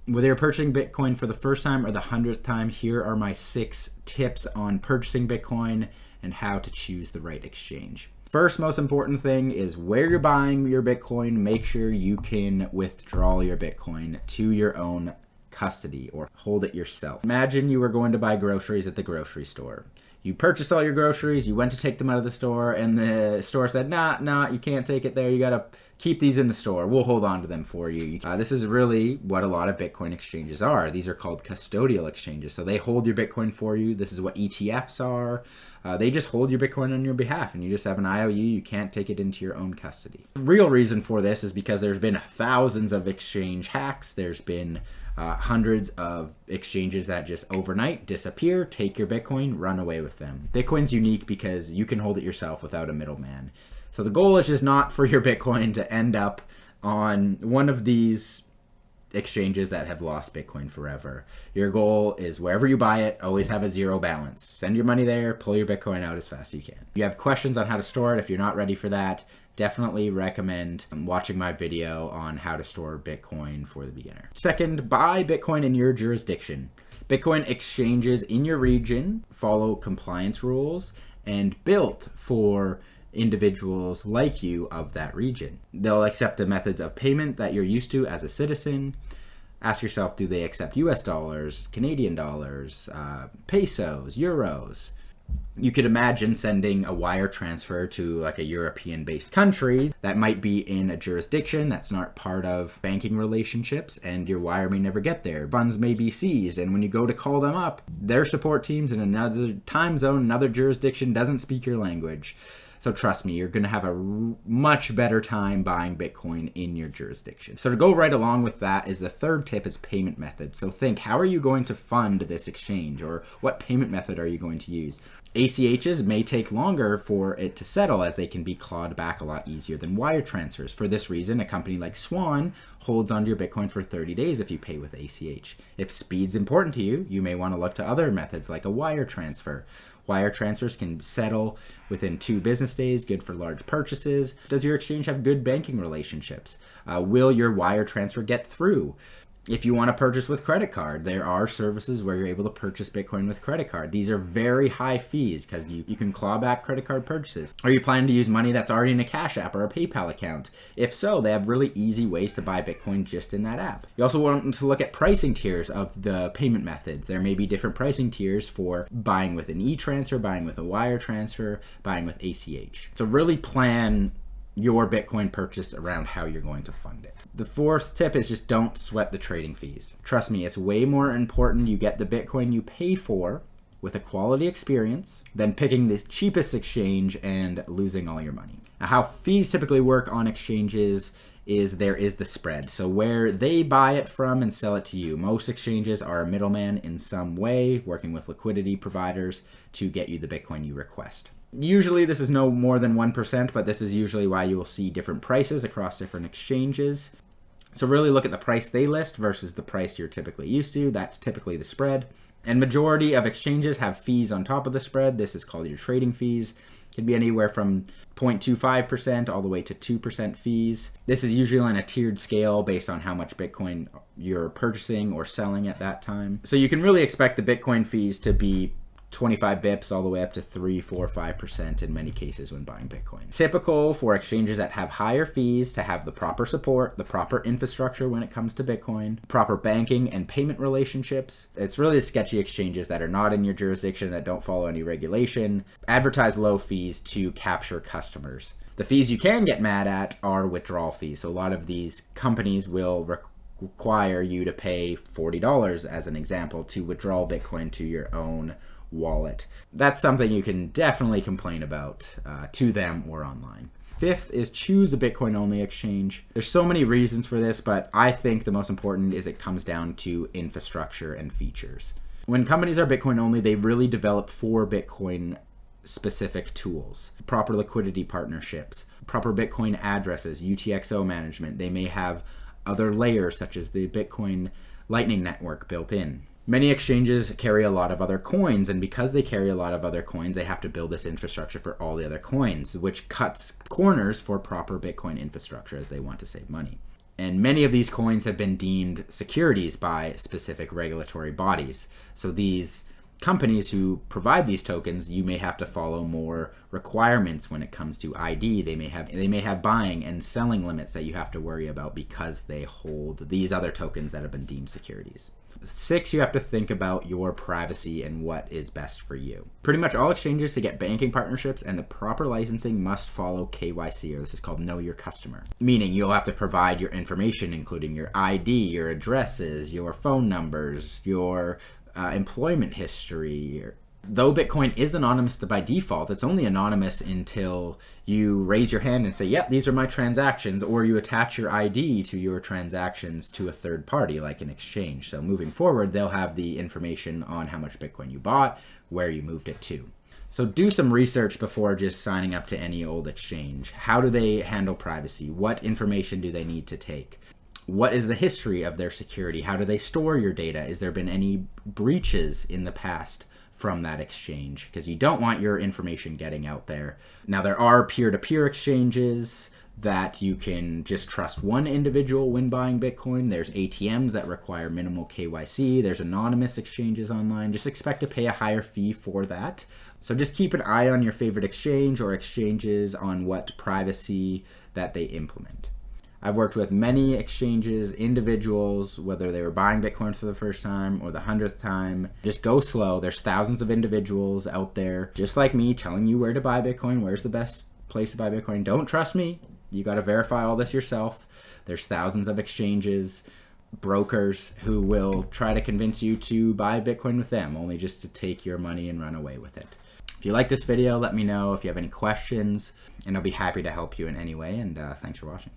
Whether you're purchasing Bitcoin for the first time or the 100th time, here are my 6 tips on purchasing Bitcoin and how to choose the right exchange. First most important thing is where you're buying your Bitcoin. Make sure you can withdraw your Bitcoin to your own custody or hold it yourself. Imagine you were going to buy groceries at the grocery store. You purchased all your groceries, you went to take them out of the store, and the store said, nah, you can't take it there. You gotta keep these in the store. We'll hold on to them for you. This is really what a lot of Bitcoin exchanges are. These are called custodial exchanges. So they hold your Bitcoin for you. This is what ETFs are. They just hold your Bitcoin on your behalf, and you just have an IOU. You can't take it into your own custody. The real reason for this is because there's been thousands of exchange hacks. There's been hundreds of exchanges that just overnight disappear, take your Bitcoin, run away with them. Bitcoin's unique because you can hold it yourself without a middleman. So the goal is just not for your Bitcoin to end up on one of these exchanges that have lost Bitcoin forever. Your goal is wherever you buy it, always have a zero balance. Send your money there, pull your Bitcoin out as fast as you can. If you have questions on how to store it, if you're not ready for that, definitely recommend watching my video on how to store Bitcoin for the beginner. Second, buy Bitcoin in your jurisdiction. Bitcoin exchanges in your region follow compliance rules and built for individuals like you of that region. They'll accept the methods of payment that you're used to as a citizen. Ask yourself, do they accept US dollars, Canadian dollars, pesos, euros? You could imagine sending a wire transfer to like a European-based country that might be in a jurisdiction that's not part of banking relationships, and your wire may never get there. Funds may be seized, and when you go to call them up, their support teams in another time zone, another jurisdiction, doesn't speak your language. So trust me, you're going to have a much better time buying Bitcoin in your jurisdiction. So to go right along with that is the third tip is payment method. So think, how are you going to fund this exchange, or what payment method are you going to use? ACHs may take longer for it to settle, as they can be clawed back a lot easier than wire transfers. For this reason, a company like Swan holds onto your Bitcoin for 30 days if you pay with ACH. If speed's important to you, you may want to look to other methods like a wire transfer. Wire transfers can settle within 2 business days, good for large purchases. Does your exchange have good banking relationships? Will your wire transfer get through? If you want to purchase with credit card, there are services where you're able to purchase Bitcoin with credit card. These are very high fees because you can claw back credit card purchases. Are you planning to use money that's already in a Cash App or a PayPal account? If so, they have really easy ways to buy Bitcoin just in that app. You also want to look at pricing tiers of the payment methods. There may be different pricing tiers for buying with an e-transfer, buying with a wire transfer, buying with ACH. So really plan your Bitcoin purchase around how you're going to fund it. The fourth tip is just don't sweat the trading fees. Trust me, it's way more important you get the Bitcoin you pay for with a quality experience than picking the cheapest exchange and losing all your money. Now, how fees typically work on exchanges is there is the spread. So where they buy it from and sell it to you. Most exchanges are a middleman in some way, working with liquidity providers to get you the Bitcoin you request. Usually this is no more than 1%, but this is usually why you will see different prices across different exchanges. So really look at the price they list versus the price you're typically used to. That's typically the spread. And majority of exchanges have fees on top of the spread. This is called your trading fees. It can be anywhere from 0.25% all the way to 2% fees. This is usually on a tiered scale based on how much Bitcoin you're purchasing or selling at that time. So you can really expect the Bitcoin fees to be 25 bips all the way up to 3, 4, 5% in many cases when buying Bitcoin. Typical for exchanges that have higher fees to have the proper support, the proper infrastructure when it comes to Bitcoin, proper banking and payment relationships. It's really the sketchy exchanges that are not in your jurisdiction, that don't follow any regulation, advertise low fees to capture customers. The fees you can get mad at are withdrawal fees. So a lot of these companies will require you to pay $40 as an example to withdraw Bitcoin to your own wallet. That's something you can definitely complain about to them or online. Fifth is choose a Bitcoin only exchange. There's so many reasons for this, but I think the most important is it comes down to infrastructure and features. When companies are Bitcoin only, they really develop for Bitcoin specific tools, proper liquidity partnerships, proper Bitcoin addresses, UTXO management. They may have other layers such as the Bitcoin Lightning Network built in. Many exchanges carry a lot of other coins, and because they carry a lot of other coins, they have to build this infrastructure for all the other coins, which cuts corners for proper Bitcoin infrastructure as they want to save money. And many of these coins have been deemed securities by specific regulatory bodies. So these companies who provide these tokens, you may have to follow more requirements when it comes to ID. They may have buying and selling limits that you have to worry about because they hold these other tokens that have been deemed securities. 6, you have to think about your privacy and what is best for you. Pretty much all exchanges to get banking partnerships and the proper licensing must follow KYC, or this is called Know Your Customer. Meaning you'll have to provide your information, including your ID, your addresses, your phone numbers, your employment history. Though Bitcoin is anonymous by default, it's only anonymous until you raise your hand and say, yep, these are my transactions, or you attach your ID to your transactions to a third party, like an exchange. So moving forward, they'll have the information on how much Bitcoin you bought, where you moved it to. So do some research before just signing up to any old exchange. How do they handle privacy? What information do they need to take? What is the history of their security? How do they store your data? Has there been any breaches in the past from that exchange? Because you don't want your information getting out there. Now, there are peer-to-peer exchanges that you can just trust one individual when buying Bitcoin. There's ATMs that require minimal KYC. There's anonymous exchanges online. Just expect to pay a higher fee for that. So just keep an eye on your favorite exchange or exchanges on what privacy that they implement. I've worked with many exchanges, individuals, whether they were buying Bitcoin for the first time or the 100th time. Just go slow. There's thousands of individuals out there, just like me, telling you where to buy Bitcoin, where's the best place to buy Bitcoin. Don't trust me. You got to verify all this yourself. There's thousands of exchanges, brokers who will try to convince you to buy Bitcoin with them, only just to take your money and run away with it. If you like this video, let me know if you have any questions, and I'll be happy to help you in any way, and thanks for watching.